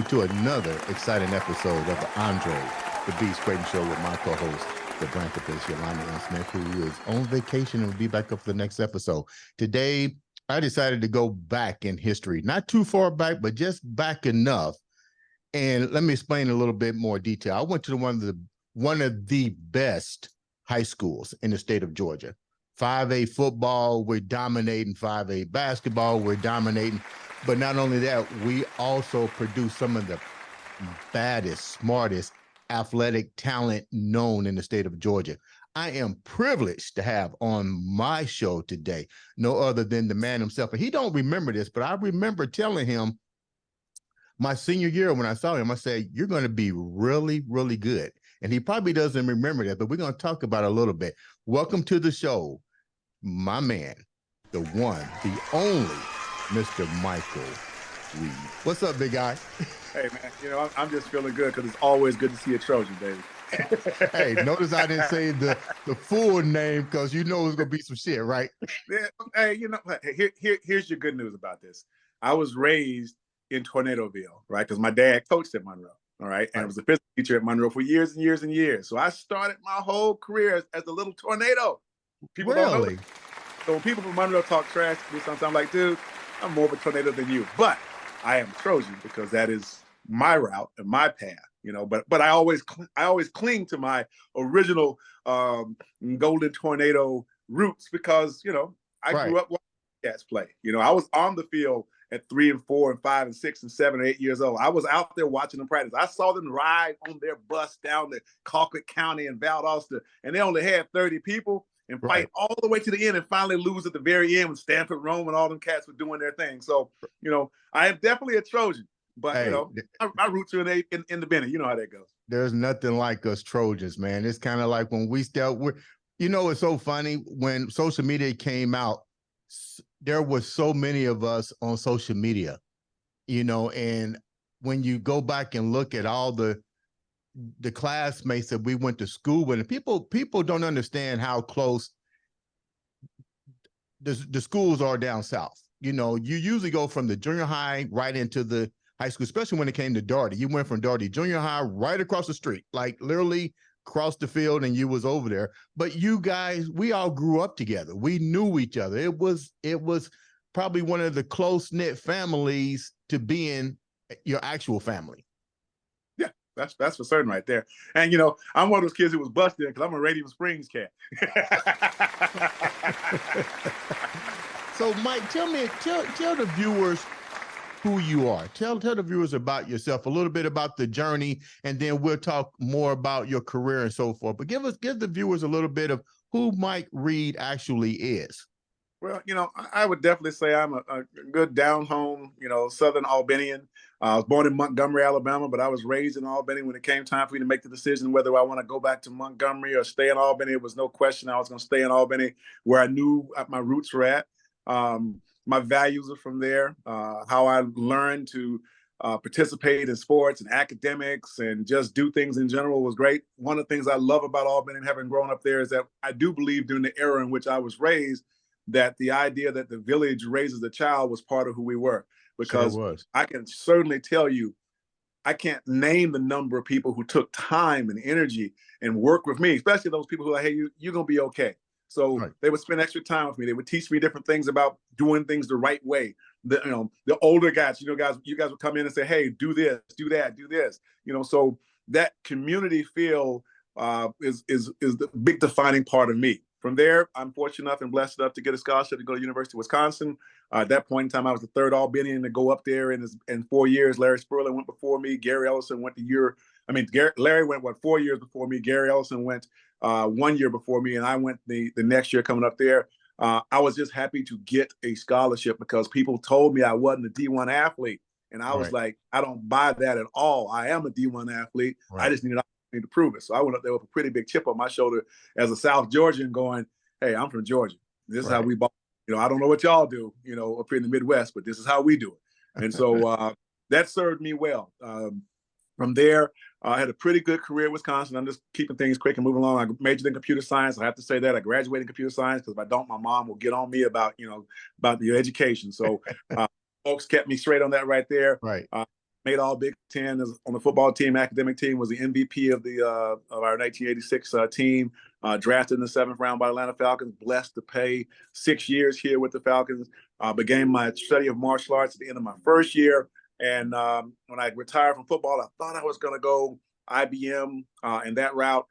welcome to another exciting episode of the Andre The Beast Crayton Show with my co-host, the Branchopus, Yolanda N. Smith, who is on vacation and will be back up for the next episode. Today, I decided to go back in history, not too far back, but just back enough. And let me explain a little bit more detail. I went to one of the best high schools in the state of Georgia. 5A football, we're dominating. 5A basketball, we're dominating. But not only that, we also produce some of the baddest, smartest athletic talent known in the state of Georgia. I am privileged to have on my show today no other than the man himself. And he don't remember this, but I remember telling him my senior year when I saw him, I said, you're going to be really, really good. And he probably doesn't remember that, but we're going to talk about it a little bit. Welcome to the show, my man, the one, the only Mr. Michael Reid. What's up, big guy? Hey, man, I'm just feeling good because it's always good to see a Trojan, baby. Hey, notice I didn't say the full name because you know it's going to be some shit, right? Yeah, hey, here's your good news about this. I was raised in Tornadoville, right? Because my dad coached at Monroe, all right? And I was a physics teacher at Monroe for years and years and years. So I started my whole career as a little tornado. People don't know. So when people from Monroe talk trash to me sometimes, I'm like, dude, I'm more of a tornado than you. But I am a Trojan because that is my route and my path, but I always cling to my original golden tornado roots because, I grew up watching cats play. I was on the field at 3 and 4 and 5 and 6 and 7 and 8 years old. I was out there watching them practice. I saw them ride on their bus down to Colquitt County and Valdosta, and they only had 30 people and fight all the way to the end and finally lose at the very end when Stanford Rome and all them cats were doing their thing. So, I am definitely a Trojan, but, my roots are in the Bennett. You know how that goes. There's nothing like us Trojans, man. It's kind of like when we it's so funny when social media came out, there were so many of us on social media, and when you go back and look at all the classmates that we went to school with, and people don't understand how close the schools are down south. You usually go from the junior high right into the high school, especially when it came to Doherty. You went from Doherty Junior High right across the street, like literally across the field, and you was over there. But you guys, we all grew up together. We knew each other. It was probably one of the close-knit families to be in your actual family. That's for certain right there. And, I'm one of those kids who was busted because I'm a Radiant Springs cat. So, Mike, tell the viewers who you are. Tell the viewers about yourself, a little bit about the journey, and then we'll talk more about your career and so forth. But give the viewers a little bit of who Mike Reid actually is. Well, I would definitely say I'm a good down-home, Southern Albanian. I was born in Montgomery, Alabama, but I was raised in Albany. When it came time for me to make the decision whether I want to go back to Montgomery or stay in Albany, it was no question I was going to stay in Albany, where I knew my roots were at. My values are from there. How I learned to participate in sports and academics and just do things in general was great. One of the things I love about Albany and having grown up there is that I do believe during the era in which I was raised that the idea that the village raises a child was part of who we were. Because I can certainly tell you, I can't name the number of people who took time and energy and work with me, especially those people who are like, hey, you're going to be okay. So they would spend extra time with me. They would teach me different things about doing things the right way. The older guys, you guys would come in and say, hey, do this, do that, do this. So that community feel is the big defining part of me. From there, I'm fortunate enough and blessed enough to get a scholarship to go to the University of Wisconsin. At that point in time, I was the third Albanian to go up there in 4 years. Larry Spurlin went before me. Gary Ellison went Larry went, 4 years before me. Gary Ellison went 1 year before me, and I went the next year coming up there. I was just happy to get a scholarship because people told me I wasn't a D1 athlete. And I was like, I don't buy that at all. I am a D1 athlete. I just needed to prove it. So I went up there with a pretty big chip on my shoulder as a South Georgian going, hey, I'm from Georgia. This is how we ball. I don't know what y'all do, up here in the Midwest, but this is how we do it. And so that served me well. From there, I had a pretty good career in Wisconsin. I'm just keeping things quick and moving along. I majored in computer science. I have to say that I graduated in computer science because if I don't, my mom will get on me about the education. So folks kept me straight on that right there. made all Big Ten on the football team, academic team, was the MVP of our 1986 team. Drafted in the 7th round by Atlanta Falcons. Blessed to play 6 years here with the Falcons. Began my study of martial arts at the end of my first year. And when I retired from football, I thought I was going to go IBM in that route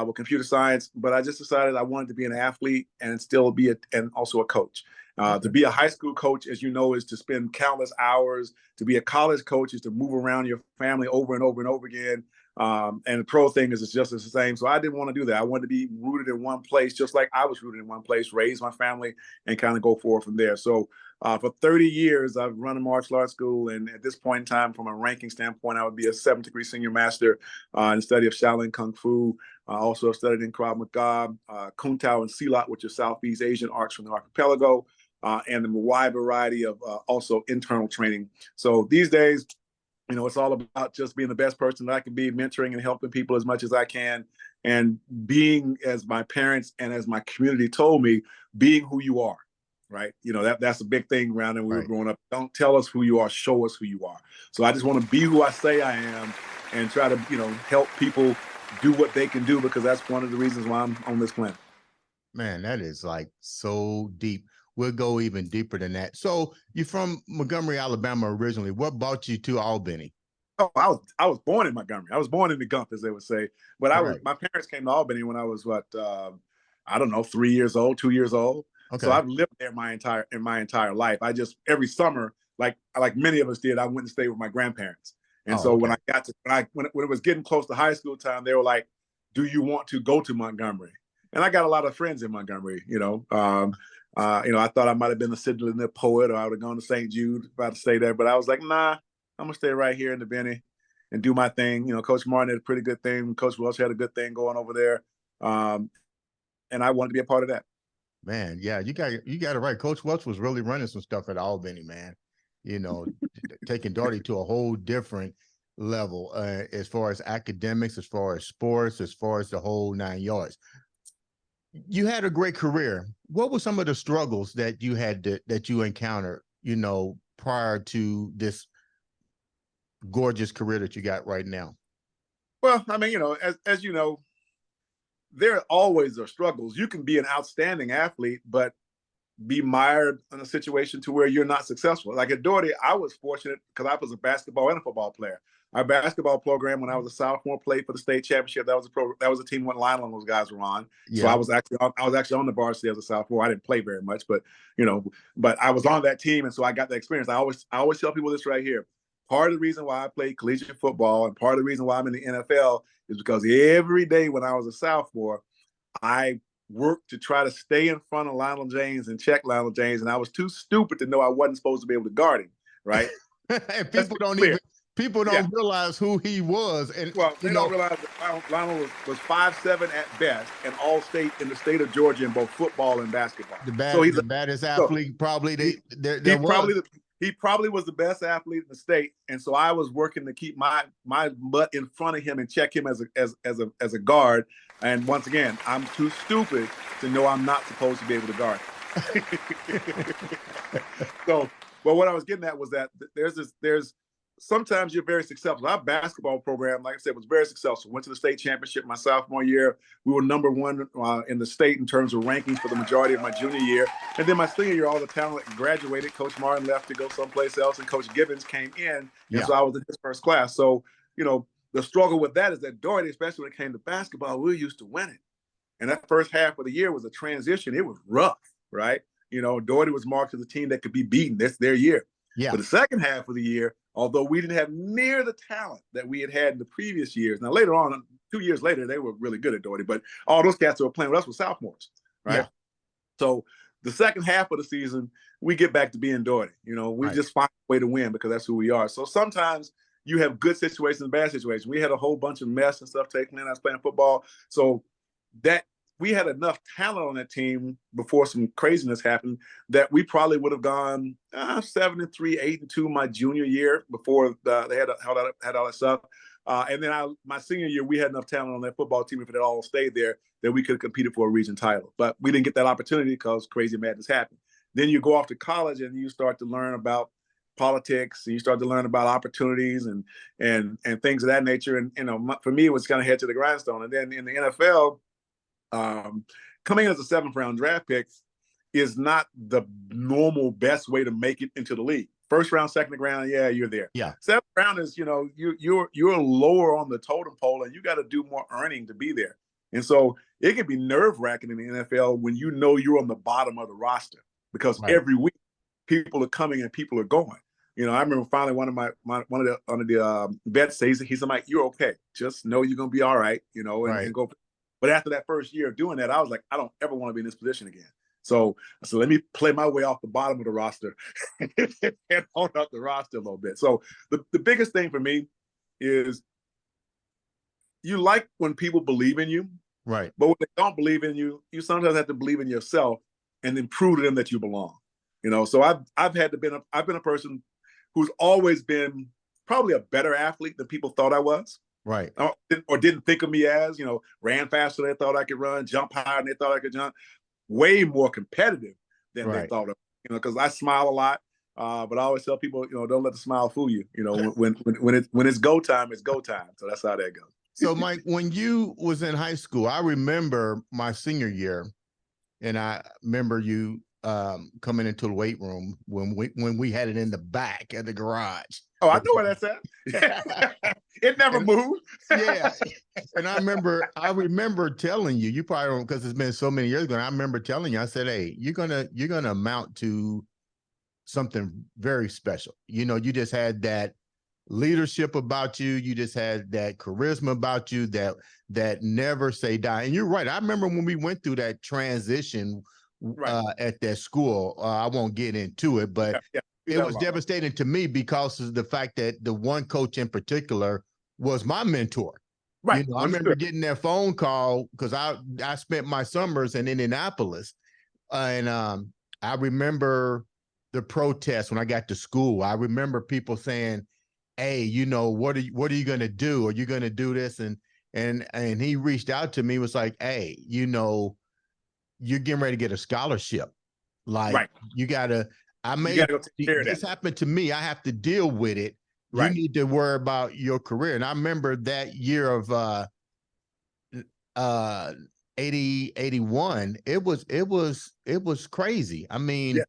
with computer science, but I just decided I wanted to be an athlete and still be and also a coach. To be a high school coach, as you know, is to spend countless hours. To be a college coach is to move around your family over and over and over again. And the pro thing is just the same. So I didn't want to do that. I wanted to be rooted in one place, just like I was rooted in one place, raise my family, and kind of go forward from there. So for 30 years, I've run a martial arts school. And at this point in time, from a ranking standpoint, I would be a 7th degree senior master in the study of Shaolin Kung Fu. I also studied in Krav Maga, Kung Tao, and Silat, which are Southeast Asian arts from the archipelago. And a wide variety of also internal training. So these days, it's all about just being the best person that I can be, mentoring and helping people as much as I can, and being, as my parents and as my community told me, being who you are, right? That's a big thing around when we were growing up. Don't tell us who you are, show us who you are. So I just want to be who I say I am and try to, help people do what they can do, because that's one of the reasons why I'm on this planet. Man, that is like so deep. We'll go even deeper than that. So you're from Montgomery, Alabama originally. What brought you to Albany? Oh, I was born in Montgomery. I was born in the Gump, as they would say. But my parents came to Albany when I was I don't know, 3 years old, 2 years old. Okay. So I've lived there my entire life. I just every summer, like many of us did, I went and stayed with my grandparents. And when it was getting close to high school time, they were like, "Do you want to go to Montgomery?" And I got a lot of friends in Montgomery. I thought I might have been a Sidney Lanier poet, or I would have gone to St. Jude if I'd stay there. But I was like, nah, I'm going to stay right here in the Benny and do my thing. Coach Martin had a pretty good thing. Coach Welch had a good thing going over there. And I wanted to be a part of that. Man, yeah, you got it right. Coach Welch was really running some stuff at Albany, man. Taking Doherty to a whole different level as far as academics, as far as sports, as far as the whole 9 yards. You had a great career. What were some of the struggles that you encountered, prior to this gorgeous career that you got right now? Well, I mean, as you know, there always are struggles. You can be an outstanding athlete, but be mired in a situation to where you're not successful. Like at Doherty, I was fortunate because I was a basketball and a football player. Our basketball program, when I was a sophomore, played for the state championship. That was a team when Lionel and those guys were on. Yeah. So I was actually on the varsity as a sophomore. I didn't play very much, but I was on that team, and so I got the experience. I always tell people this right here. Part of the reason why I played collegiate football and part of the reason why I'm in the NFL is because every day when I was a sophomore, I worked to try to stay in front of Lionel James and check Lionel James, and I was too stupid to know I wasn't supposed to be able to guard him, right? And people don't realize who he was. And they don't realize that Lionel was 5'7" at best and all state in the state of Georgia in both football and basketball. He's the baddest athlete probably. He probably was the best athlete in the state, and so I was working to keep my butt in front of him and check him as a guard. And once again, I'm too stupid to know I'm not supposed to be able to guard. So, but what I was getting at was that there's sometimes you're very successful. Our basketball program, like I said, was very successful. Went to the state championship my sophomore year. We were number one in the state in terms of rankings for the majority of my junior year. And then my senior year, all the talent graduated. Coach Martin left to go someplace else, and Coach Gibbons came in. And so I was in his first class. So, the struggle with that is that Doherty, especially when it came to basketball, we were used to winning. And that first half of the year was a transition. It was rough, right? Doherty was marked as a team that could be beaten. That's their year. Yeah. But the second half of the year, although we didn't have near the talent that we had in the previous years. Now, later on, 2 years later, they were really good at Doherty, but all those cats that were playing with us were sophomores, right? Yeah. So the second half of the season, we get back to being Doherty. We just find a way to win because that's who we are. So sometimes you have good situations and bad situations. We had a whole bunch of mess and stuff taken in. I was playing football. So that we had enough talent on that team before some craziness happened that we probably would have gone 7-3, 8-2 my junior year before they had all that stuff. And then my senior year, we had enough talent on that football team, if it had all stayed there, that we could have competed for a region title. But we didn't get that opportunity because crazy madness happened. Then you go off to college and you start to learn about politics, and you start to learn about opportunities and things of that nature. And for me, it was kind of head to the grindstone. And then in the NFL, coming in as a 7th round draft pick is not the normal best way to make it into the league. 1st round, 2nd round, yeah, you're there. Yeah. 7th round is, you're lower on the totem pole, and you got to do more earning to be there. And so it can be nerve-wracking in the NFL when you know you're on the bottom of the roster, because every week people are coming and people are going. I remember finally one of the vets says, he's like, "You're okay. Just know you're gonna be all right." And go. But after that first year of doing that, I was like, I don't ever want to be in this position again. So let me play my way off the bottom of the roster and hold up the roster a little bit. So the biggest thing for me is, you like when people believe in you, right? But when they don't believe in you, you sometimes have to believe in yourself and then prove to them that you belong. So I've been a person who's always been probably a better athlete than people thought I was. Right. Or didn't think of me as, ran faster than they thought I could run, jump higher than they thought I could jump, way more competitive than they thought of, because I smile a lot. But I always tell people, don't let the smile fool you. When it's go time, it's go time. So that's how that goes. So Mike, when you was in high school, I remember my senior year, and I remember you coming into the weight room when we had it in the back of the garage. Oh, I know where that's at. It never moved. Yeah. And I remember telling you, you probably don't, because it's been so many years ago. And I remember telling you, I said, "Hey, you're gonna amount to something very special." You just had that leadership about you. You just had that charisma about you that never say die. And you're right. I remember when we went through that transition at that school. I won't get into it, but it was devastating to me because of the fact that the one coach in particular was my mentor. Right. I remember getting that phone call because I spent my summers in Indianapolis, and I remember the protests when I got to school. I remember people saying, "Hey, what are you going to do? Are you going to do this?" And he reached out to me, was like, "Hey, you're getting ready to get a scholarship. Like you gotta, this happened to me. I have to deal with it. You need to worry about your career." And I remember that year of 81, it was crazy. I mean,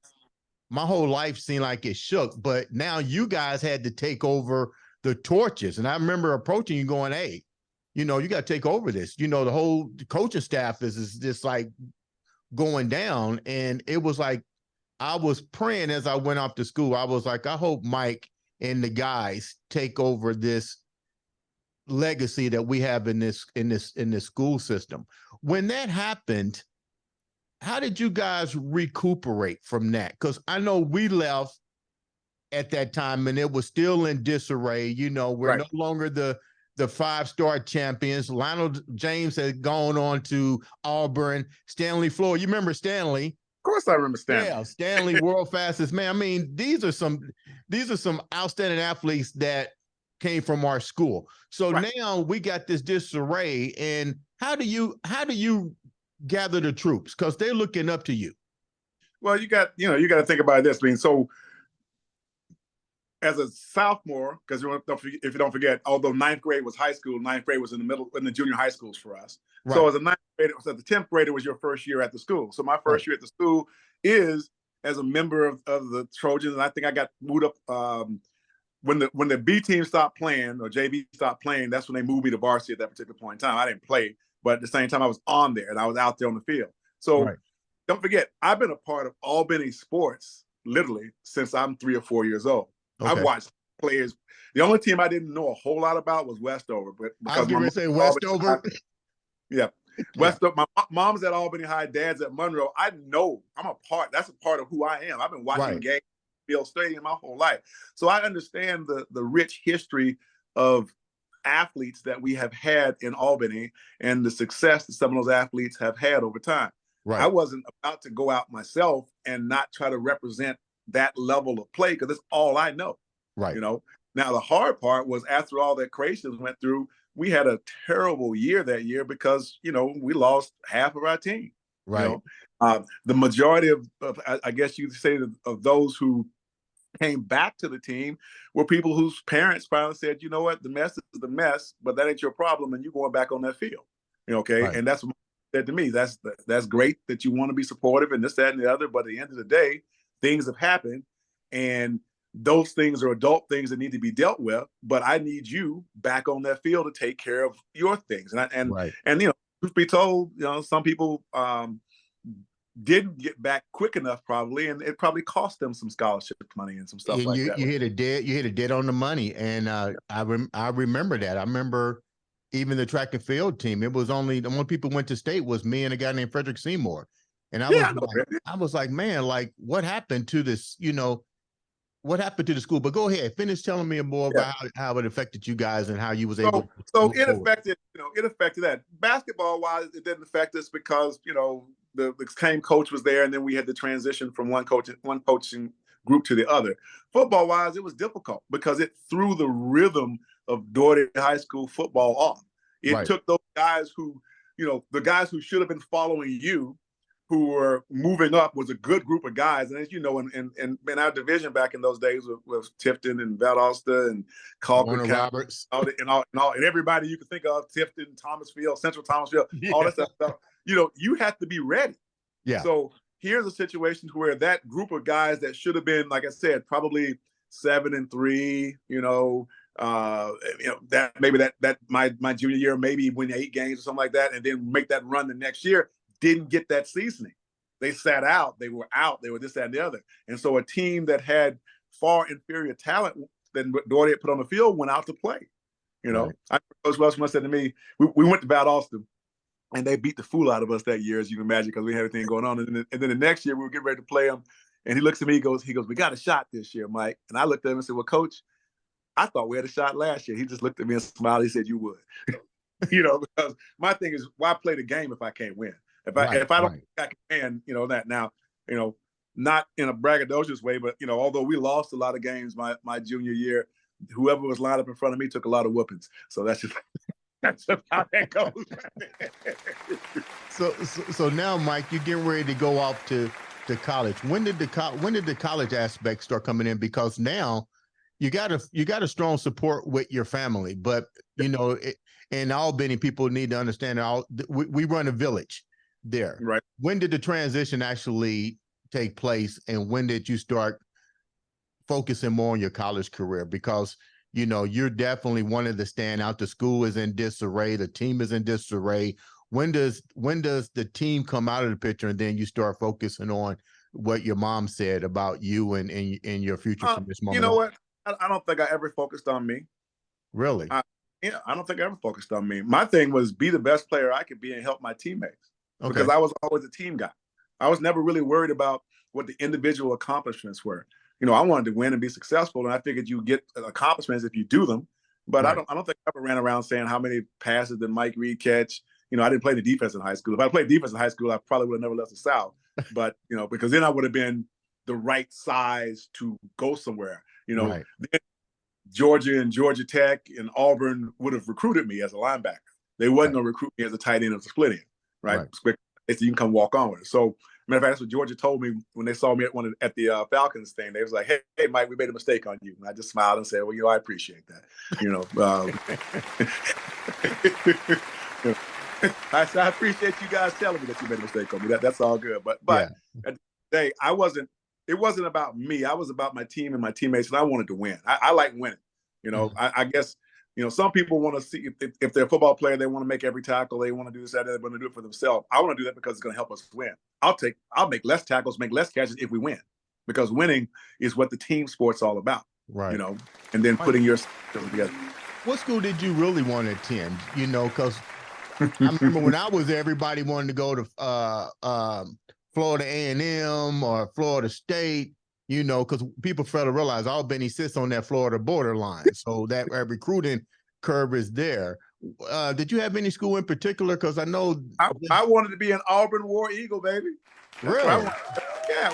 my whole life seemed like it shook, but now you guys had to take over the torches. And I remember approaching you going, "Hey, you got to take over this. The whole coaching staff is just like going down." And it was like, I was praying as I went off to school. I was like, I hope Mike and the guys take over this legacy that we have in this school system. When that happened, how did you guys recuperate from that? Because I know we left at that time and it was still in disarray. We're no longer the 5-star champions. Lionel James had gone on to Auburn. Stanley Floyd, you remember Stanley? Of course I remember Stanley. Yeah, Stanley, world fastest man. I mean, these are some outstanding athletes that came from our school. So now we got this disarray. And how do you gather the troops? Because they're looking up to you. Well, you got to think about this. I mean, so as a sophomore, because if you don't forget, although 9th grade was high school, 9th grade was in the junior high schools for us. Right. So as a 9th grader, so the 10th grader was your first year at the school. So my first year at the school is as a member of the Trojans, and I think I got moved up when the B team stopped playing or JV stopped playing. That's when they moved me to varsity at that particular point in time. I didn't play, but at the same time I was on there and I was out there on the field. So don't forget, I've been a part of Albany sports literally since I'm 3 or 4 years old. Okay. I've watched players. The only team I didn't know a whole lot about was Westover, but because I was going to say Westover. Westover. My mom's at Albany High, dad's at Monroe. I know I'm a part. That's a part of who I am. I've been watching games at Field Stadium my whole life, so I understand the rich history of athletes that we have had in Albany and the success that some of those athletes have had over time. I wasn't about to go out myself and not try to represent that level of play because that's all I know. Now the hard part was after all that craziness went through, we had a terrible year that year because we lost half of our team. The majority of I guess you'd say of those who came back to the team were people whose parents finally said, you know what, the mess is the mess, but that ain't your problem, and you're going back on that field. Okay. Right. And that's what said to me. That's great that you want to be supportive and this, that, and the other. But at the end of the day, things have happened, and those things are adult things that need to be dealt with. But I need you back on that field to take care of your things. Right. And truth be told, some people didn't get back quick enough, probably, and it probably cost them some scholarship money and some stuff And like that. you hit a dead on the money. And I remember that. I remember even the track and field team. It was only the only people went to state was me and a guy named Frederick Seymour. And I was like, man, like what happened to this? What happened to the school? But go ahead, finish telling me more about how it affected you guys and how you was able. So it affected, it affected that. Basketball wise, it didn't affect us because the same coach was there, and then we had to transition from one coaching group to the other. Football wise, it was difficult because it threw the rhythm of Doherty High School football off. It took those guys who, the guys who should have been following you, who were moving up, was a good group of guys. And as you know, in our division back in those days was Tifton and Valdosta and Colquitt Roberts, and everybody you could think of, Tifton, Thomasville, Central Thomasville, all that stuff. You have to be ready. Yeah. So here's a situation where that group of guys that should have been, like I said, probably 7-3, that maybe that my junior year, maybe win 8 games or something like that, and then make that run the next year, didn't get that seasoning. They sat out. They were out. They were this, that, and the other. And so a team that had far inferior talent than what Doherty had put on the field went out to play. Coach Westman said to me, we went to Valdosta, and they beat the fool out of us that year, as you can imagine, because we had everything going on. And then the next year, we were getting ready to play them. And he looks at me, he goes, we got a shot this year, Mike. And I looked at him and said, well, Coach, I thought we had a shot last year. He just looked at me and smiled. He said, you would. Because my thing is, why play the game if I can't win? If I don't think I can win, that now, not in a braggadocious way, but, although we lost a lot of games my junior year, whoever was lined up in front of me took a lot of whoopings. So that's just how that goes. So now, Mike, you're getting ready to go off to college. When did the college aspect start coming in? Because now you got a strong support with your family, but and Albany people need to understand we run a village there. Right. When did the transition actually take place, and when did you start focusing more on your college career? Because you're definitely wanting to stand out. The school is in disarray. The team is in disarray. When does the team come out of the picture, and then you start focusing on what your mom said about you and your future from this moment? You know what? I don't think I ever focused on me. Really? I don't think I ever focused on me. My thing was be the best player I could be and help my teammates. Okay. Because I was always a team guy. I was never really worried about what the individual accomplishments were. I wanted to win and be successful, and I figured you get accomplishments if you do them. But right. I don't think I ever ran around saying how many passes did Mike Reid catch. I didn't play the defense in high school. If I played defense in high school, I probably would have never left the South. But because then I would have been the right size to go somewhere. Right. Then Georgia and Georgia Tech and Auburn would have recruited me as a linebacker. They wasn't going to recruit me as a tight end or a split end, right? They said you can come walk on with it. So, matter of fact, that's what Georgia told me when they saw me at the Falcons thing. They was like, "Hey, Mike, we made a mistake on you." And I just smiled and said, "Well, I appreciate that." I appreciate you guys telling me that you made a mistake on me. That's all good. But at the end of the day, it wasn't about me. I was about my team and my teammates, and I wanted to win. I like winning. I guess, some people want to see if they're a football player, they want to make every tackle. They want to do this, that, they want to do it for themselves. I want to do that because it's going to help us win. I'll make less tackles, make less catches if we win, because winning is what the team sport's all about. Right. And then putting your together. What school did you really want to attend? Because I remember when I was there, everybody wanted to go to Florida A&M or Florida State, because people fail to realize Albany sits on that Florida borderline. So that recruiting curve is there. Did you have any school in particular? Because I know I wanted to be an Auburn War Eagle, baby. Really? Yeah.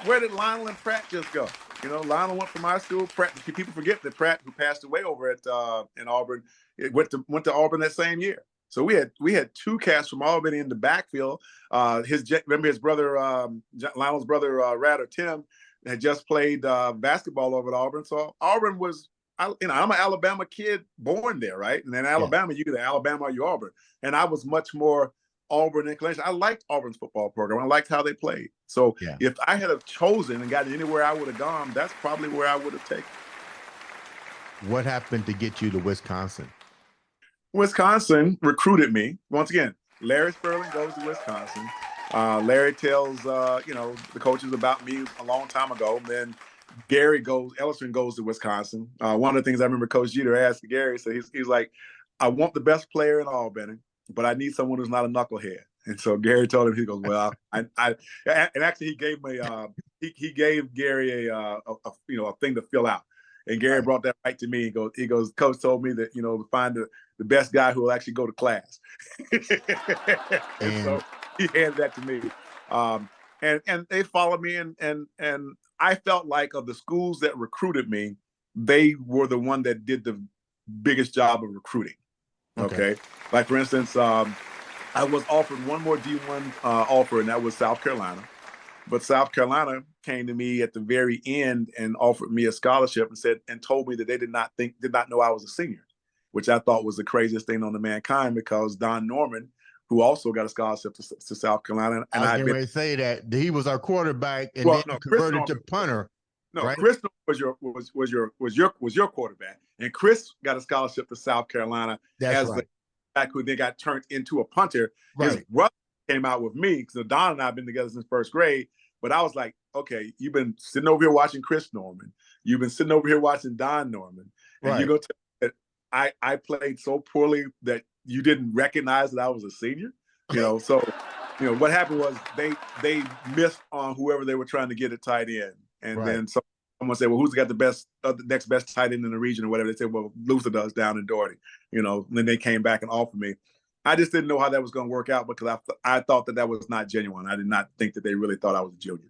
Where did Lionel and Pratt just go? Lionel went from my school. Pratt. People forget that Pratt, who passed away over at in Auburn, went to Auburn that same year. So we had 2 cats from Albany in the backfield. Remember his brother, Lionel's brother, Tim, had just played basketball over at Auburn. So Auburn was, I'm an Alabama kid born there, right? And in Alabama, you either Alabama or you Auburn. And I was much more Auburn inclination. I liked Auburn's football program. I liked how they played. So if I had have chosen and gotten anywhere I would have gone, that's probably where I would have taken. What happened to get you to Wisconsin? Wisconsin recruited me. Once again, Larry Sperling goes to Wisconsin. Larry tells, the coaches about me a long time ago. And then Ellison goes to Wisconsin. One of the things I remember Coach Jeter asked Gary, so he's like, I want the best player in Albany, but I need someone who's not a knucklehead. And so Gary told him, he goes, well, and actually he gave me, he gave Gary a thing to fill out. And Gary brought that right to me. He goes, Coach told me that, to find the best guy who will actually go to class. and so he handed that to me. And they followed me, and I felt like of the schools that recruited me, they were the one that did the biggest job of recruiting. Okay. Like for instance, I was offered one more D1 offer, and that was South Carolina. But South Carolina came to me at the very end and offered me a scholarship and told me that they did not know I was a senior, which I thought was the craziest thing known to mankind, because Don Norman, who also got a scholarship to South Carolina, and I was going to say that he was our quarterback and then converted to punter. No, right? Chris was your quarterback, and Chris got a scholarship to South Carolina the back who then got turned into a punter. His brother came out with me, so Don and I have been together since first grade. But I was like, okay, you've been sitting over here watching Chris Norman, you've been sitting over here watching Don Norman, and you're going to tell me that I played so poorly that you didn't recognize that I was a senior, So, what happened was they missed on whoever they were trying to get at tight end, and then someone said, well, who's got the next best tight end in the region or whatever? They said, well, Luther does down in Doherty, And then they came back and offered me. I just didn't know how that was going to work out, because I thought that was not genuine. I did not think that they really thought I was a junior.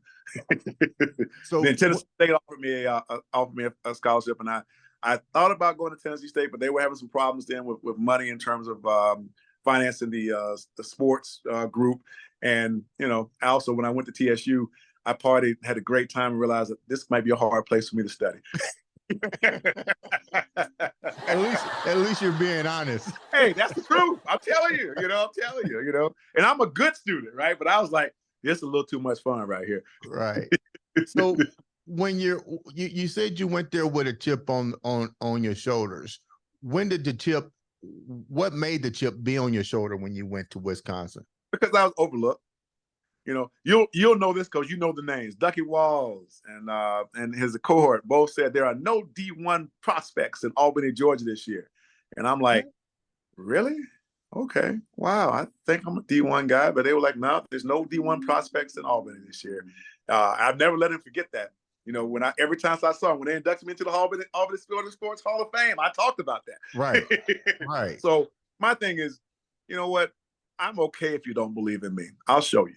So then Tennessee State offered me a scholarship, and I thought about going to Tennessee State, but they were having some problems then with money in terms of financing the sports group. And, I also, when I went to TSU, I partied, had a great time, and realized that this might be a hard place for me to study. At least you're being honest. Hey, that's the truth. I'm telling you, and I'm a good student, right? But I was like, this is a little too much fun right here. Right. So when you said you went there with a chip on your shoulders, when did what made the chip be on your shoulder when you went to Wisconsin? Because I was overlooked. You'll know this because you know the names. Ducky Walls and his cohort both said there are no D1 prospects in Albany, Georgia this year. And I'm like, really? Okay. Wow. I think I'm a D1 guy. But they were like, no, there's no D1 prospects in Albany this year. I've never let him forget that. Every time I saw him, when they inducted me into the Albany Sports Hall of Fame, I talked about that. Right. Right. So my thing is, you know what? I'm okay if you don't believe in me. I'll show you.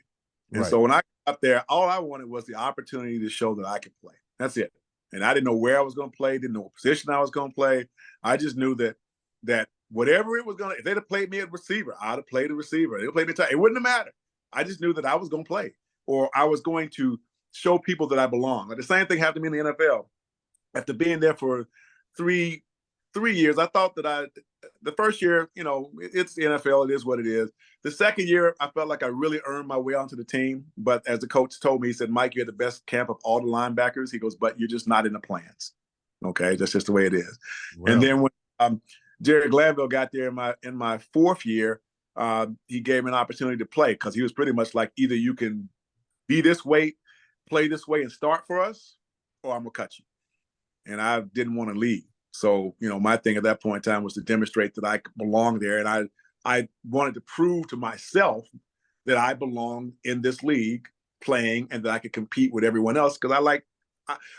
And so when I got up there, all I wanted was the opportunity to show that I could play. That's it. And I didn't know where I was going to play, didn't know what position I was going to play. I just knew that whatever it was going to, if they'd have played me at receiver, I'd have played a receiver. They'd played me tight. It wouldn't have mattered. I just knew that I was going to play, or I was going to show people that I belong. Like the same thing happened to me in the NFL. After being there for three years, I thought that the first year, it's the NFL, it is what it is. The second year, I felt like I really earned my way onto the team. But as the coach told me, he said, Mike, you had the best camp of all the linebackers. He goes, but you're just not in the plans. Okay, that's just the way it is. Wow. And then when Jerry Glanville got there in my fourth year, he gave me an opportunity to play, because he was pretty much like, either you can be this way, play this way and start for us, or I'm going to cut you. And I didn't want to leave. So, my thing at that point in time was to demonstrate that I belonged there. And I wanted to prove to myself that I belonged in this league playing, and that I could compete with everyone else. Because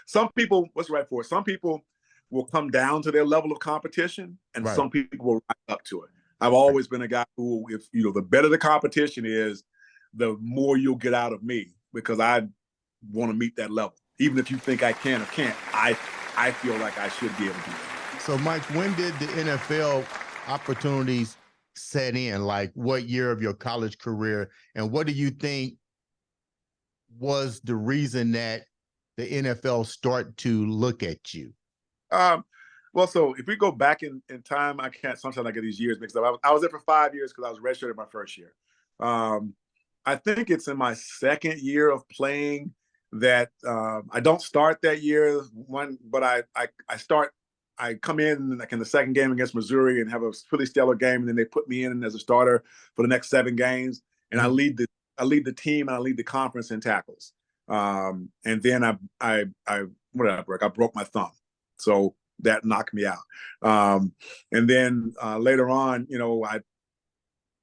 some people, what's right for it? Some people will come down to their level of competition, and some people will rise up to it. I've always been a guy who, if the better the competition is, the more you'll get out of me, because I want to meet that level. Even if you think I can or can't, I feel like I should be able to do that. So, Mike, when did the NFL opportunities set in? Like, what year of your college career? And what do you think was the reason that the NFL start to look at you? Well, so if we go back in time, I can't. Sometimes I get these years mixed up. I was there for 5 years because I was redshirted my first year. I think it's in my second year of playing that I don't start that year. But I start. I come in like in the second game against Missouri and have a pretty stellar game, and then they put me in as a starter for the next 7 games, and I lead the team and I lead the conference in tackles. And then what did I break? I broke my thumb, so that knocked me out. And then later on, I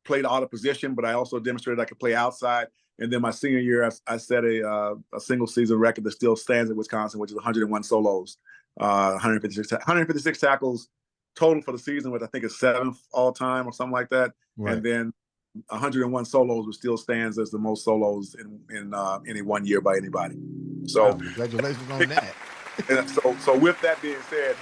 played out of position, but I also demonstrated I could play outside. And then my senior year, I set a single season record that still stands at Wisconsin, which is 101 solos, 156 tackles total for the season, which I think is 7th all time or something like that. Right. And then 101 solos, which still stands as the most solos in any one year by anybody. So congratulations on that. And so with that being said,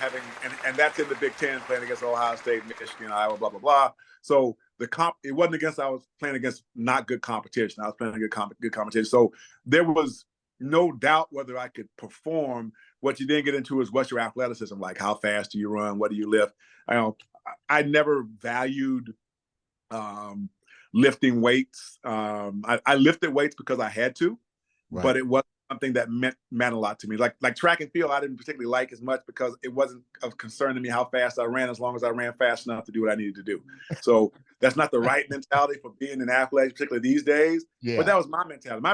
and that's in the Big Ten, playing against Ohio State, Michigan, Iowa, blah blah blah. So it wasn't against, I was playing against not good competition. I was playing good competition. So there was no doubt whether I could perform. What you didn't get into is what's your athleticism like? How fast do you run? What do you lift? I never valued lifting weights. I lifted weights because I had to, but it wasn't something that meant a lot to me. Like track and field, I didn't particularly like as much because it wasn't of concern to me how fast I ran, as long as I ran fast enough to do what I needed to do. So that's not the right mentality for being an athlete, particularly these days. Yeah. But that was my mentality.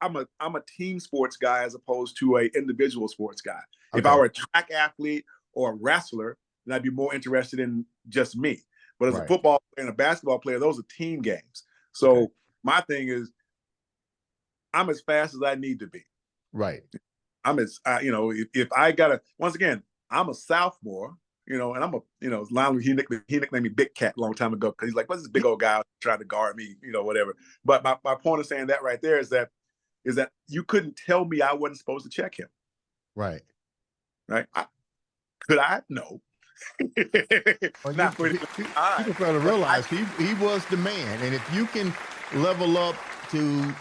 I'm a team sports guy as opposed to an individual sports guy. Okay. If I were a track athlete or a wrestler, then I'd be more interested in just me. But as a football player and a basketball player, those are team games. So my thing is, I'm as fast as I need to be. Right. I'm as, if I gotta, once again, I'm a sophomore, and I'm Lionel, he nicknamed me Big Cat a long time ago because he's like, what's this big old guy trying to guard me, whatever. But my point of saying that right there is that you couldn't tell me I wasn't supposed to check him. Right. Right. Could I? No. Well, people fail to realize he was the man. And if you can level up to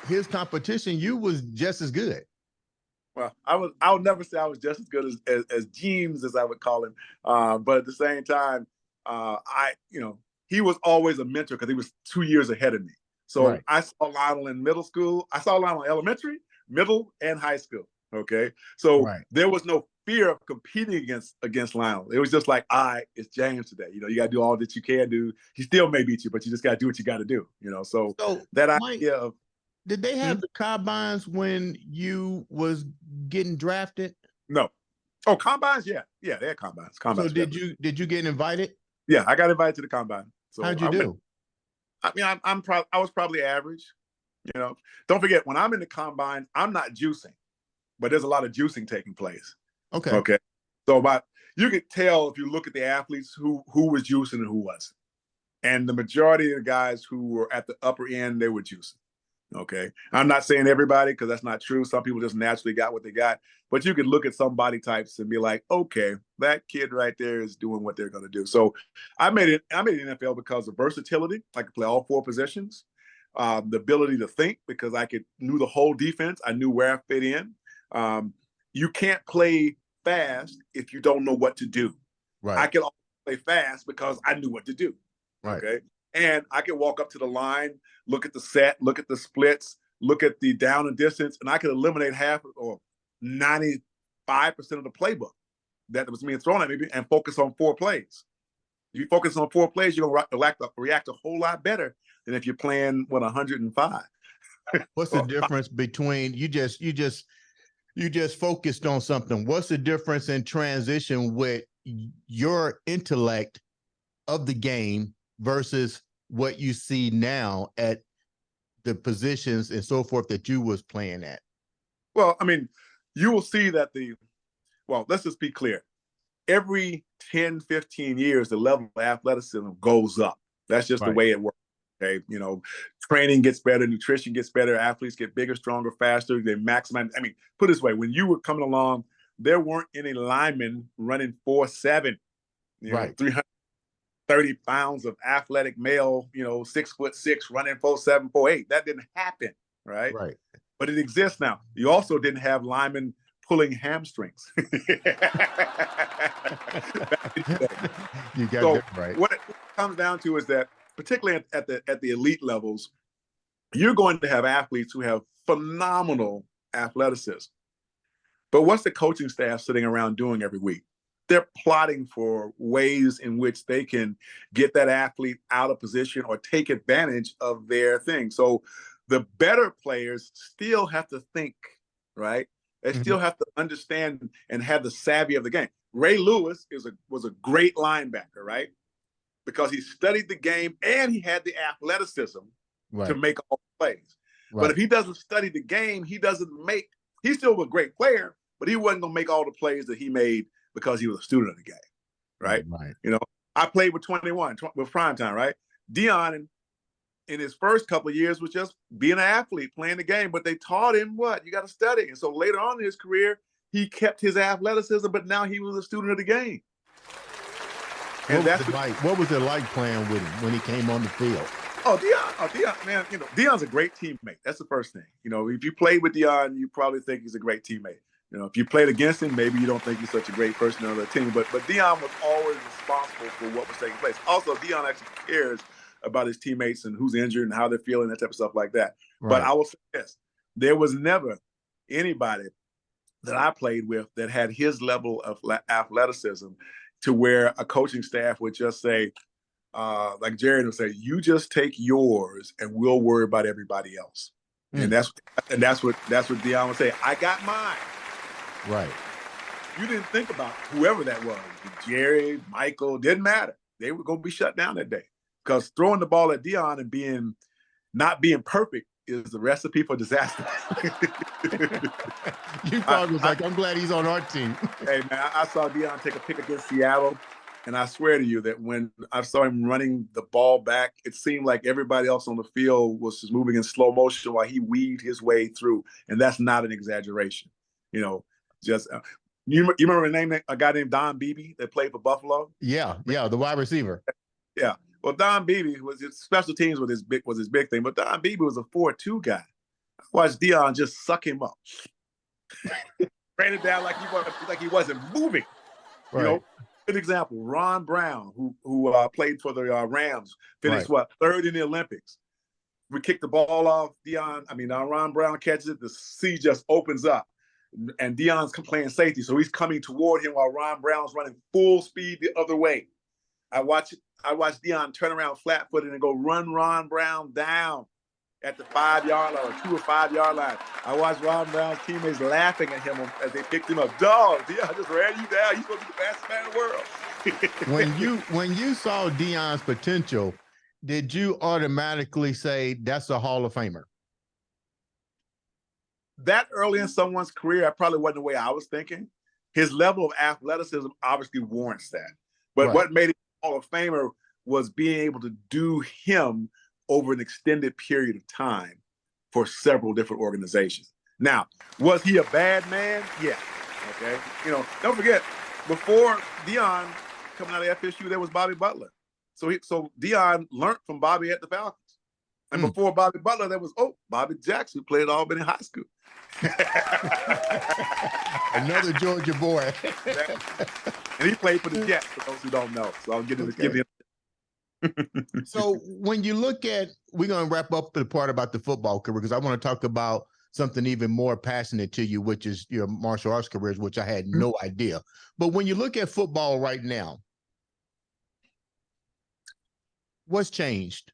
his competition, you was just as good. Well, I would never say I was just as good as James, as I would call him. But at the same time, he was always a mentor because he was 2 years ahead of me. So I saw Lionel in middle school. I saw Lionel in elementary, middle, and high school. Okay. So there was no fear of competing against Lionel. It was just like, it's James today. You got to do all that you can do. He still may beat you, but you just got to do what you got to do. So that idea of, did they have the combines when you was getting drafted? No. Oh, combines? Yeah, they had combines. So did you get invited? Yeah, I got invited to the combine. So how'd you do? I was probably average. Don't forget, when I'm in the combine, I'm not juicing, but there's a lot of juicing taking place. Okay. So you could tell if you look at the athletes who was juicing and who wasn't. And the majority of the guys who were at the upper end, they were juicing. Okay. I'm not saying everybody, because that's not true. Some people just naturally got what they got. But you could look at some body types and be like, okay, that kid right there is doing what they're going to do. So I made it NFL because of versatility. I could play all 4 positions. The ability to think, because I knew the whole defense. I knew where I fit in. You can't play fast if you don't know what to do. Right. I could play fast because I knew what to do. Right. Okay. And I could walk up to the line, look at the set, look at the splits, look at the down and distance, and I could eliminate half or 95% of the playbook that was being thrown at me and focus on 4 plays. If you focus on 4 plays, you're going to react a whole lot better than if you're playing 105. What's the difference between you just focused on something? What's the difference in transition with your intellect of the game versus what you see now at the positions and so forth that you was playing at? Well, you will see that let's just be clear. Every 10, 15 years, the level of athleticism goes up. That's just the way it works. Okay. Training gets better, nutrition gets better, athletes get bigger, stronger, faster. They maximize. Put it this way, when you were coming along, there weren't any linemen running 4.7, 330 pounds of athletic male, 6'6", running 4.7, 4.8. That didn't happen. Right. but it exists now. You also didn't have linemen pulling hamstrings. You got So that right. what it comes down to is that, particularly at the elite levels, you're going to have athletes who have phenomenal athleticism. But what's the coaching staff sitting around doing every week? They're plotting for ways in which they can get that athlete out of position or take advantage of their thing. So the better players still have to think, right? They still have to understand and have the savvy of the game. Ray Lewis was a great linebacker, right? Because he studied the game and he had the athleticism to make all the plays. Right. But if he doesn't study the game, he's still a great player, but he wasn't going to make all the plays that he made because he was a student of the game, right? Right. You know, I played with 21, with primetime, right? Deion, in his first couple of years, was just being an athlete, playing the game, but they taught him what? You got to study. And so later on in his career, he kept his athleticism, but now he was a student of the game. And what was it like playing with him when he came on the field? Deion, man, you know, Deion's a great teammate. That's the first thing. You know, if you played with Deion, you probably think he's a great teammate. You know, if you played against him, maybe you don't think he's such a great person on the team. But Deion was always responsible for what was taking place. Also, Deion actually cares about his teammates and who's injured and how they're feeling, that type of stuff like that. Right. But I will say this: there was never anybody that I played with that had his level of athleticism to where a coaching staff would just say, like Jared would say, "You just take yours, and we'll worry about everybody else." And that's what Deion would say. I got mine. Right. You didn't think about whoever that was. Jerry, Michael, didn't matter. They were going to be shut down that day. Because throwing the ball at Deion and not being perfect is the recipe for disaster. You thought it was like, I'm glad he's on our team. Hey, man, I saw Deion take a pick against Seattle, and I swear to you that when I saw him running the ball back, it seemed like everybody else on the field was just moving in slow motion while he weaved his way through. And that's not an exaggeration. You know, just you remember the name, a guy named Don Beebe that played for Buffalo? Yeah, the wide receiver. Yeah. Well, Don Beebe was his special teams was his big thing, but Don Beebe was a 4-2 guy. I watched Deion just suck him up, ran it down like he wasn't moving. Right. You know, good example: Ron Brown, who played for the Rams, finished third in the Olympics. We kicked the ball off. Ron Brown catches it. The sea just opens up, and Deion's playing safety, so he's coming toward him while Ron Brown's running full speed the other way. I watched Deion turn around flat-footed and go run Ron Brown down at the 5-yard line or 2 or 5 yard line. I watched Ron Brown's teammates laughing at him as they picked him up. Dog, Deion just ran you down. You're supposed to be the fastest man in the world. when you saw Deion's potential, did you automatically say that's a Hall of Famer? That early in someone's career, that probably wasn't the way I was thinking. His level of athleticism obviously warrants that. But what made him a Hall of Famer was being able to do him over an extended period of time for several different organizations. Now, was he a bad man? Yeah. Okay. You know, don't forget, before Deion coming out of FSU, there was Bobby Butler. So Deion learned from Bobby at the Falcons. And before Bobby Butler, there was Bobby Jackson, who played at Albany High School. Another Georgia boy. And he played for the Jets, for those who don't know. So I'll give him. So when you look at, we're going to wrap up the part about the football career, because I want to talk about something even more passionate to you, which is your martial arts careers, which I had no idea. But when you look at football right now, what's changed?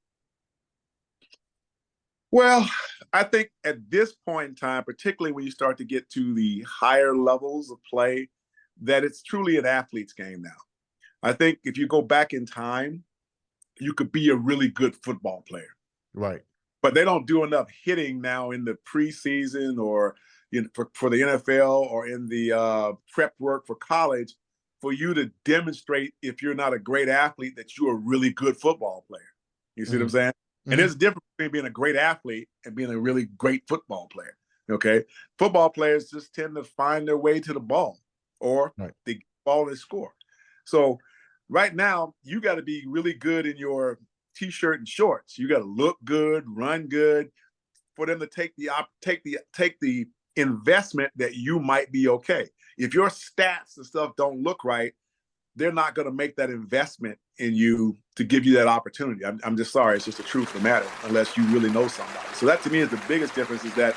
Well, I think at this point in time, particularly when you start to get to the higher levels of play, that it's truly an athlete's game now. I think if you go back in time, you could be a really good football player. Right. But they don't do enough hitting now in the preseason or for the NFL or in the prep work for college for you to demonstrate, if you're not a great athlete, that you're a really good football player. You see what I'm saying? And there's a difference between being a great athlete and being a really great football player. Okay. Football players just tend to find their way to the ball or they get the ball and score. So right now, you got to be really good in your T-shirt and shorts. You got to look good, run good, for them to take the investment that you might be okay. If your stats and stuff don't look right, they're not going to make that investment in you to give you that opportunity. I'm just sorry. It's just the truth of the matter, unless you really know somebody. So that to me is the biggest difference, is that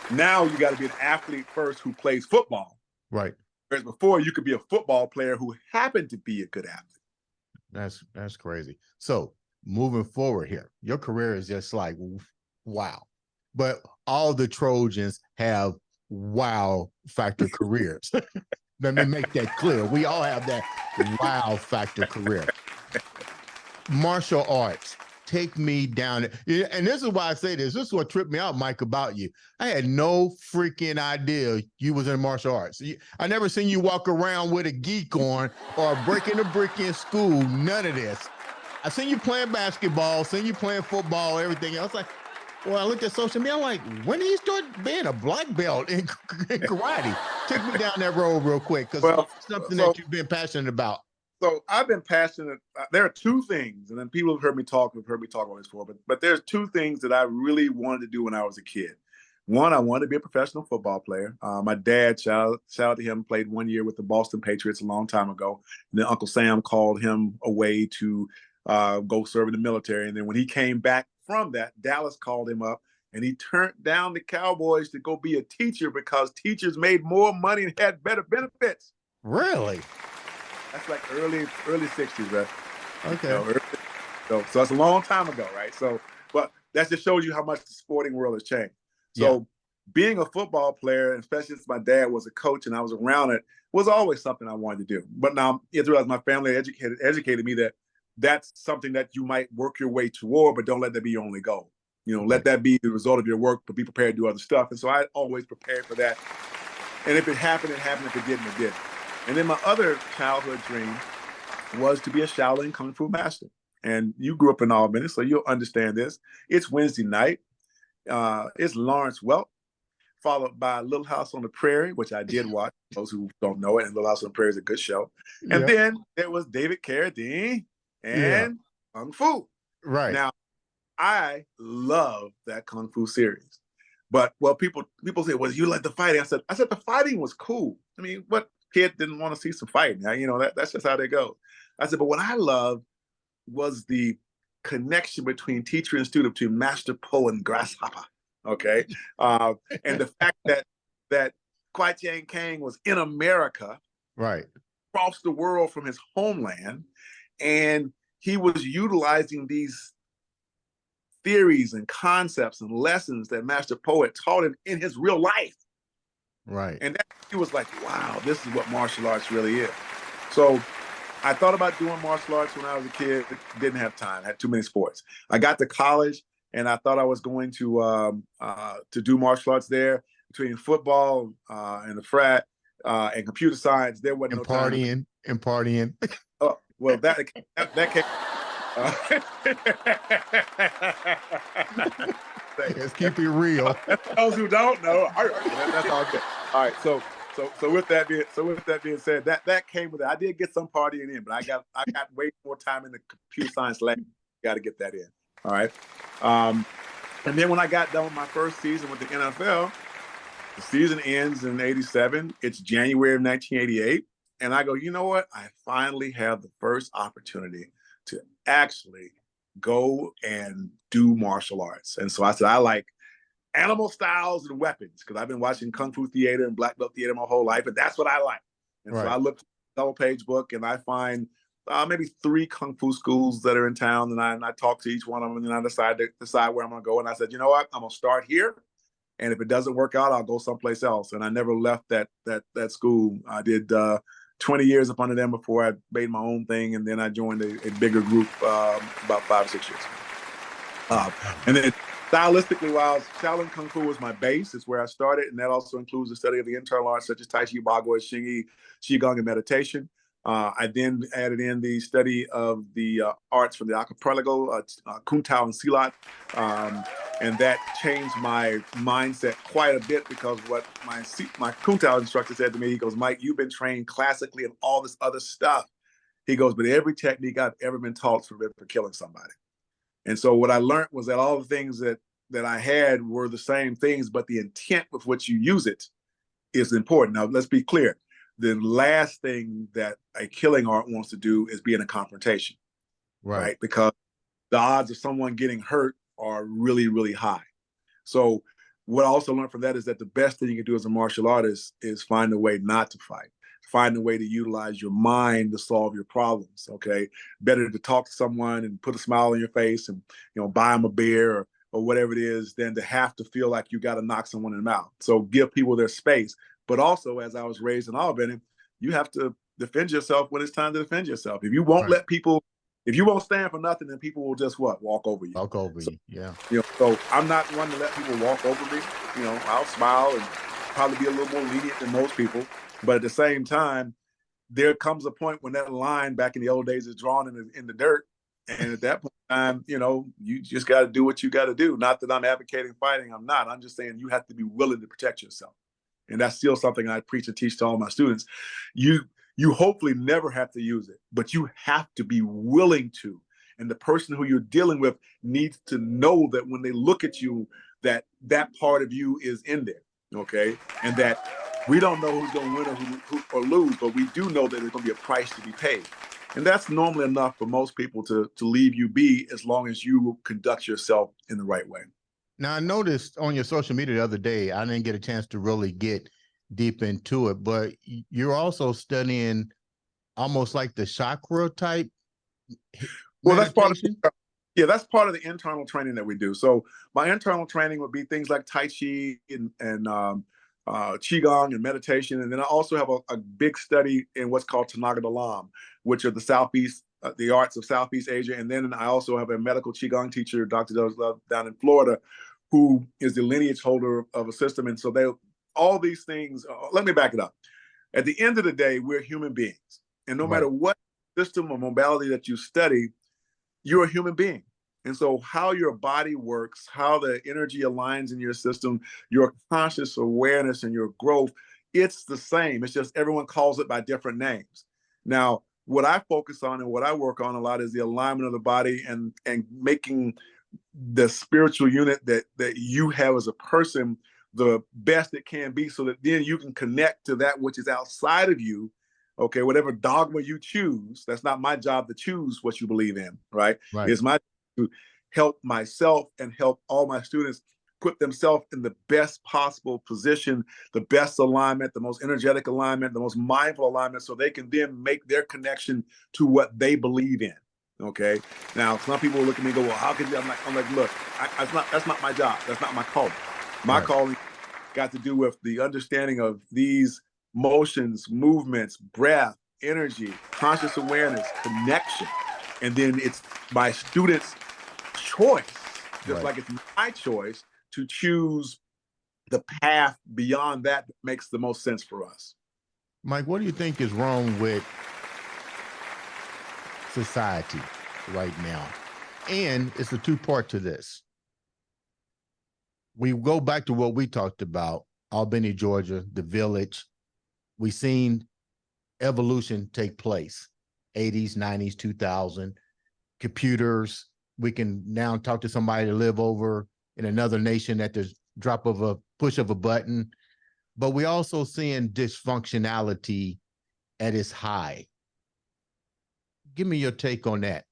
now you got to be an athlete first who plays football. Right. Whereas before you could be a football player who happened to be a good athlete. That's crazy. So moving forward here, your career is just like, wow. But all the Trojans have wow factor careers. Let me make that clear. We all have that wow factor career. Martial arts, take me down. And this is why I say this. This is what tripped me out, Mike, about you. I had no freaking idea you was in martial arts. I never seen you walk around with a geek on or breaking a brick in school. None of this. I seen you playing basketball, seen you playing football, everything else. Like, well, I looked at social media, I'm like, when did he start being a black belt in karate? Take me down that road real quick, because it's something that you've been passionate about. So I've been passionate. There are two things, and then people have heard me talk on this before, but there's two things that I really wanted to do when I was a kid. One, I wanted to be a professional football player. My dad, shout out to him, played 1 year with the Boston Patriots a long time ago. And then Uncle Sam called him away to go serve in the military. And then when he came back from that, Dallas called him up, and he turned down the Cowboys to go be a teacher because teachers made more money and had better benefits. Really? That's like early 60s, right? Okay. So it's a long time ago, right? So, but that just shows you how much the sporting world has changed. So being a football player, especially since my dad was a coach and I was around it, was always something I wanted to do. But now, throughout my family educated me that that's something that you might work your way toward, but don't let that be your only goal. Let that be the result of your work, but be prepared to do other stuff. And so I always prepared for that. And if it happened, it happened. If it didn't, it didn't. And then my other childhood dream was to be a Shaolin Kung Fu master. And you grew up in Albany, so you'll understand this. It's Wednesday night. It's Lawrence Welk, followed by Little House on the Prairie, which I did watch. Those who don't know it, and Little House on the Prairie is a good show. And then there was David Carradine and Kung Fu. Right. Now, I love that Kung Fu series. But people say, well, you like the fighting. I said the fighting was cool. I mean, what kid didn't want to see some fighting? That's just how they go. I said, but what I loved was the connection between teacher and student, between Master Po and Grasshopper. Okay. And the fact that Kwai Chang Kang was in America, right, across the world from his homeland, and he was utilizing these theories and concepts and lessons that Master Po had taught him in his real life. Right. And he was like, wow, this is what martial arts really is. So I thought about doing martial arts when I was a kid. Didn't have time. Had too many sports. I got to college, and I thought I was going to do martial arts there. Between football and the frat and computer science, there wasn't no time. And partying. Oh, well, that came. Let's keep it real. Those who don't know, that's all good. All right, so with that being said, that came with it. I did get some partying in, but I got way more time in the computer science lab. Got to get that in. All right, and then when I got done with my first season with the NFL, the season ends in '87. It's January of 1988, and I go, you know what? I finally have the first opportunity to actually go and do martial arts. And so I said, I like animal styles and weapons, because I've been watching Kung Fu theater and black belt theater my whole life, and that's what I like. And so I looked at the double-page book, and I find maybe 3 Kung Fu schools that are in town, and I talk to each one of them, and then I decide where I'm going to go. And I said, you know what? I'm going to start here, and if it doesn't work out, I'll go someplace else. And I never left that school. I did 20 years up under them before I made my own thing, and then I joined a bigger group about 5 or 6 years. And then stylistically wise, Shaolin Kung Fu was my base. It's where I started, and that also includes the study of the internal arts such as Tai Chi, Bagua, Xingyi, Qigong, and meditation. I then added in the study of the arts from the archipelago, Kung Tao and Silat, and that changed my mindset quite a bit, because what my Kung Tao instructor said to me, he goes, Mike, you've been trained classically and all this other stuff. He goes, but every technique I've ever been taught is for killing somebody. And so what I learned was that all the things that that I had were the same things, but the intent with which you use it is important. Now, let's be clear. The last thing that a killing art wants to do is be in a confrontation, right? Because the odds of someone getting hurt are really, really high. So what I also learned from that is that the best thing you can do as a martial artist is find a way not to fight. Find a way to utilize your mind to solve your problems, okay? Better to talk to someone and put a smile on your face and, buy them a beer or whatever it is than to have to feel like you got to knock someone in the mouth. So give people their space. But also, as I was raised in Albany, you have to defend yourself when it's time to defend yourself. If you won't let people, if you won't stand for nothing, then people will just walk over you. Walk over you, yeah. So I'm not one to let people walk over me. I'll smile and probably be a little more lenient than most people. But at the same time, there comes a point when that line back in the old days is drawn in the dirt. And at that point in time, you just got to do what you got to do. Not that I'm advocating fighting. I'm not. I'm just saying you have to be willing to protect yourself. And that's still something I preach and teach to all my students. You hopefully never have to use it, but you have to be willing to. And the person who you're dealing with needs to know that when they look at you, that part of you is in there, okay? And that we don't know who's going to win or lose, but we do know that there's going to be a price to be paid. And that's normally enough for most people to leave you be as long as you conduct yourself in the right way. Now, I noticed on your social media the other day, I didn't get a chance to really get deep into it, but you're also studying almost like the chakra type well, meditation? That's part of the internal training that we do. So my internal training would be things like Tai Chi and Qigong and meditation. And then I also have a big study in what's called Tanaga Dalam, which are the arts of Southeast Asia. And then I also have a medical Qigong teacher, Dr. Love, down in Florida, who is the lineage holder of a system. And so all these things, let me back it up. At the end of the day, we're human beings. And no matter what system or modality that you study, you're a human being. And so how your body works, how the energy aligns in your system, your conscious awareness and your growth, it's the same. It's just everyone calls it by different names. Now, what I focus on and what I work on a lot is the alignment of the body and making the spiritual unit that you have as a person the best it can be, so that then you can connect to that which is outside of you. Okay, whatever dogma you choose, that's not my job to choose what you believe in, right? It's my job to help myself and help all my students put themselves in the best possible position, the best alignment, the most energetic alignment, the most mindful alignment, so they can then make their connection to what they believe in. Okay. Now, some people look at me and go, well, how could you? I'm like, look, that's not my job. That's not my calling. My calling got to do with the understanding of these motions, movements, breath, energy, conscious awareness, connection. And then it's my students' choice, just like it's my choice to choose the path beyond that makes the most sense for us. Mike, what do you think is wrong with society right now? And it's a two-part to this. We go back to what we talked about, Albany, Georgia, the village. We've seen evolution take place, 80s, 90s, 2000, computers. We can now talk to somebody to live over in another nation at the drop of a push of a button. But we also seeing dysfunctionality at its high. Give me your take on that.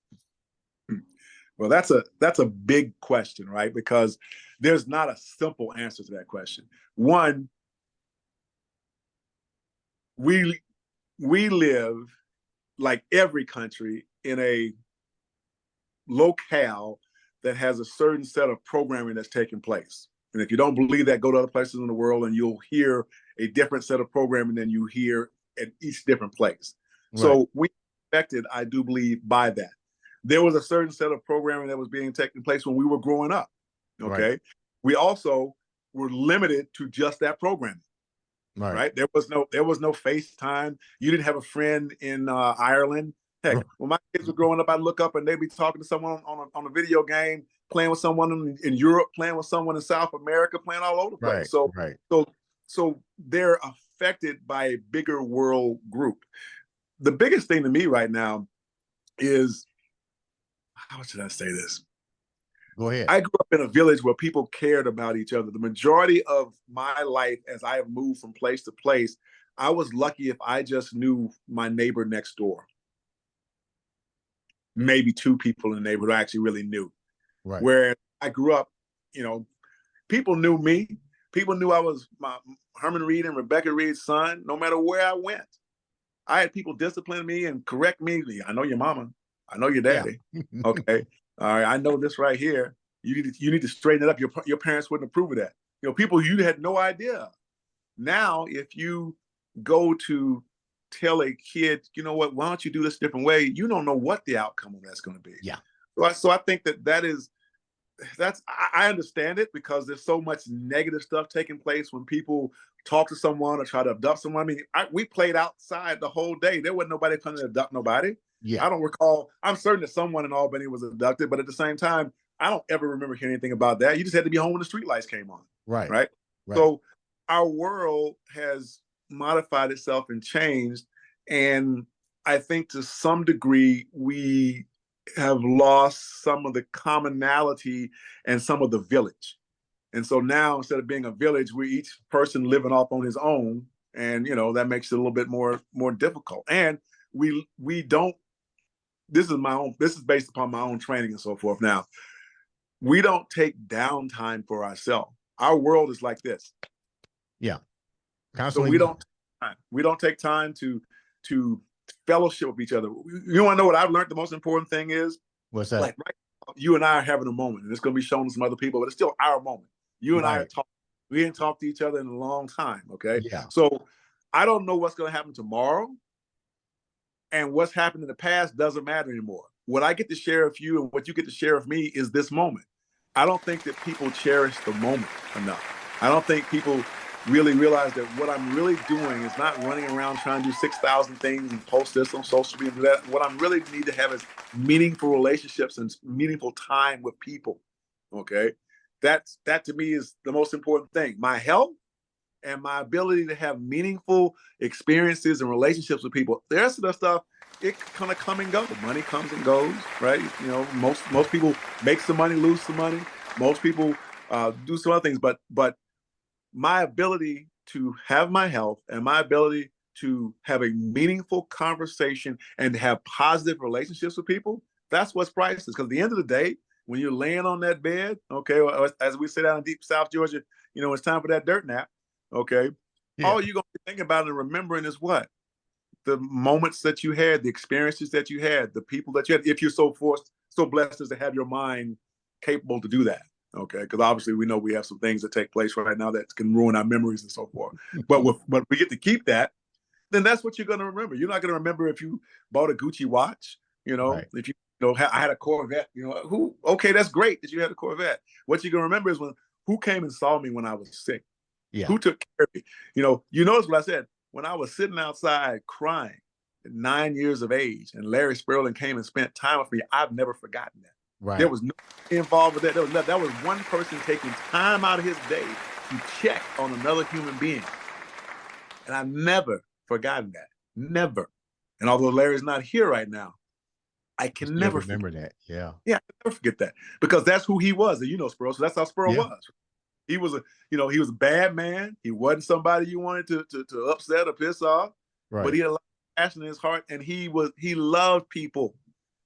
Well, that's a big question, right? Because there's not a simple answer to that question. One, we live, like every country, in a locale that has a certain set of programming that's taking place. And if you don't believe that, go to other places in the world and you'll hear a different set of programming than you hear at each different place. So we affected, I do believe, by that. There was a certain set of programming that was being taken place when we were growing up. Okay. We also were limited to just that programming. Right. There was no FaceTime. You didn't have a friend in Ireland. Heck, when my kids were growing up, I'd look up and they'd be talking to someone on a video game, playing with someone in Europe, playing with someone in South America, playing all over the place. So they're affected by a bigger world group. The biggest thing to me right now is, how should I say this? Go ahead. I grew up in a village where people cared about each other. The majority of my life, as I have moved from place to place, I was lucky if I just knew my neighbor next door. Maybe two people in the neighborhood I actually really knew. Right. Where I grew up, people knew me. People knew I was Herman Reid and Rebecca Reid's son, no matter where I went. I had people discipline me and correct me. I know your mama. I know your daddy. Yeah. Okay. All right. I know this right here. You need to straighten it up. Your parents wouldn't approve of that. People you had no idea. Now, if you go to tell a kid, you know what, why don't you do this a different way? You don't know what the outcome of that's going to be. Yeah. So I think I understand it, because there's so much negative stuff taking place when people talk to someone or try to abduct someone. I mean, we played outside the whole day. There wasn't nobody coming to abduct nobody. Yeah. I don't recall. I'm certain that someone in Albany was abducted, but at the same time, I don't ever remember hearing anything about that. You just had to be home when the street lights came on. Right. Right. So our world has modified itself and changed. And I think to some degree, we have lost some of the commonality and some of the village. And so now, instead of being a village, we're each person living off on his own. And, that makes it a little bit more difficult. And we don't, this is based upon my own training and so forth. Now, we don't take downtime for ourselves. Our world is like this. Yeah. Constantly. So we don't take time to fellowship with each other. You want to know what I've learned? The most important thing is, what's that? Like right now, you and I are having a moment, and it's going to be shown to some other people, but it's still our moment. You and I are talking. We didn't talk to each other in a long time. Okay. Yeah. So I don't know what's going to happen tomorrow, and what's happened in the past doesn't matter anymore. What I get to share with you and what you get to share with me is this moment. I don't think that people cherish the moment enough. I don't think people really realize that what I'm really doing is not running around trying to do 6,000 things and post this on social media and do that. What I really need to have is meaningful relationships and meaningful time with people. Okay. That to me is the most important thing. My health and my ability to have meaningful experiences and relationships with people. The rest of the stuff, it kind of come and go. Money comes and goes, right? Most people make some money, lose some money. Most people do some other things, but my ability to have my health and my ability to have a meaningful conversation and to have positive relationships with people, that's what's priceless. Because at the end of the day, when you're laying on that bed, okay, as we say down in deep South Georgia, it's time for that dirt nap, okay? Yeah. All you're going to be thinking about and remembering is what? The moments that you had, the experiences that you had, the people that you had, if you're so blessed as to have your mind capable to do that. Okay, because obviously we know we have some things that take place right now that can ruin our memories and so forth. But we get to keep that, then that's what you're going to remember. You're not going to remember if you bought a Gucci watch, right. If I had a Corvette, okay, that's great that you had a Corvette. What you're going to remember is who came and saw me when I was sick. Yeah. Who took care of me? You notice what I said, when I was sitting outside crying at 9 years of age and Larry Sperling came and spent time with me, I've never forgotten that. Right. There was no involved with that. That was one person taking time out of his day to check on another human being. And I've never forgotten that. Never. And although Larry's not here right now, I can never remember that. Yeah. Yeah, I never forget that. Because that's who he was. And Spurl. So that's how Spurl was. He was he was a bad man. He wasn't somebody you wanted to upset or piss off. Right. But he had a lot of passion in his heart, and he loved people.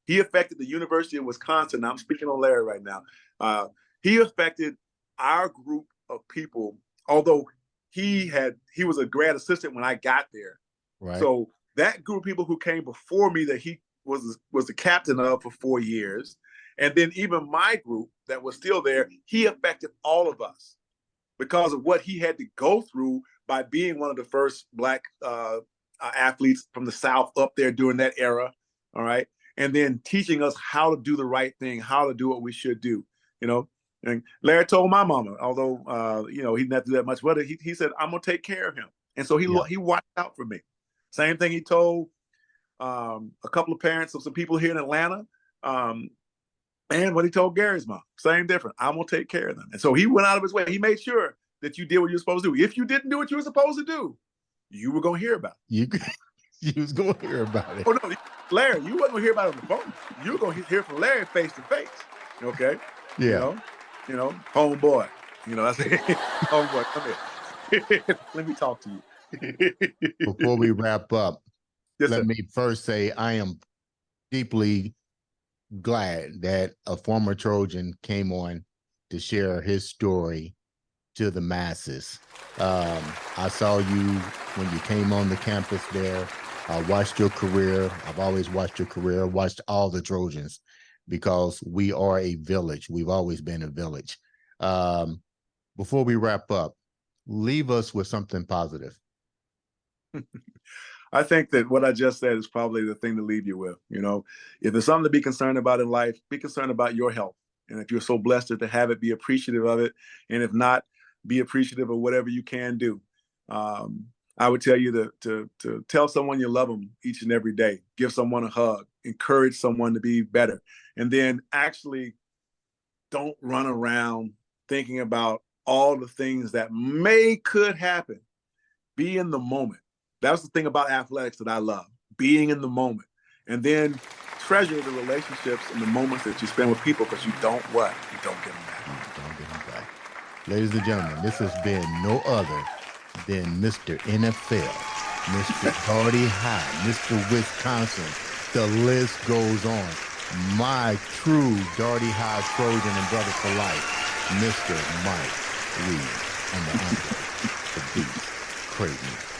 He affected the University of Wisconsin. I'm speaking on Larry right now. He affected our group of people, although he was a grad assistant when I got there. Right. So that group of people who came before me that he was the captain of for 4 years, and then even my group that was still there, he affected all of us because of what he had to go through by being one of the first Black athletes from the South up there during that era. All right. And then teaching us how to do the right thing, how to do what we should do, And Larry told my mama, although, he didn't have to do that much, but he said, I'm going to take care of him. And so he watched out for me. Same thing he told a couple of parents of some people here in Atlanta. And what he told Gary's mom, same difference. I'm going to take care of them. And so he went out of his way. He made sure that you did what you're supposed to do. If you didn't do what you were supposed to do, you were going to hear about it. You was going to hear about it. Oh, no, Larry, you wasn't going to hear about it on the phone. You were going to hear from Larry face to face, okay? Yeah. Homeboy. I say, homeboy, come here. Let me talk to you. Before we wrap up, Yes, let sir. me first say I am deeply glad that a former Trojan came on to share his story to the masses. I saw you when you came on the campus there. I watched your career. I've always watched your career, watched all the Trojans because we are a village. We've always been a village. Before we wrap up, leave us with something positive. I think that what I just said is probably the thing to leave you with. If there's something to be concerned about in life, be concerned about your health. And if you're so blessed to have it, be appreciative of it. And if not, be appreciative of whatever you can do. I would tell you to tell someone you love them each and every day. Give someone a hug. Encourage someone to be better. And then actually don't run around thinking about all the things that could happen. Be in the moment. That's the thing about athletics that I love, being in the moment. And then treasure the relationships and the moments that you spend with people, because you don't what? You don't get them back. You don't get them back. Ladies and gentlemen, this has been no other than Mr. NFL, Mr. Darty High, Mr. Wisconsin. The list goes on. My true Darty High Trojan and brother for life, Mr. Mike Reid, and the Andre The Beast Crayton.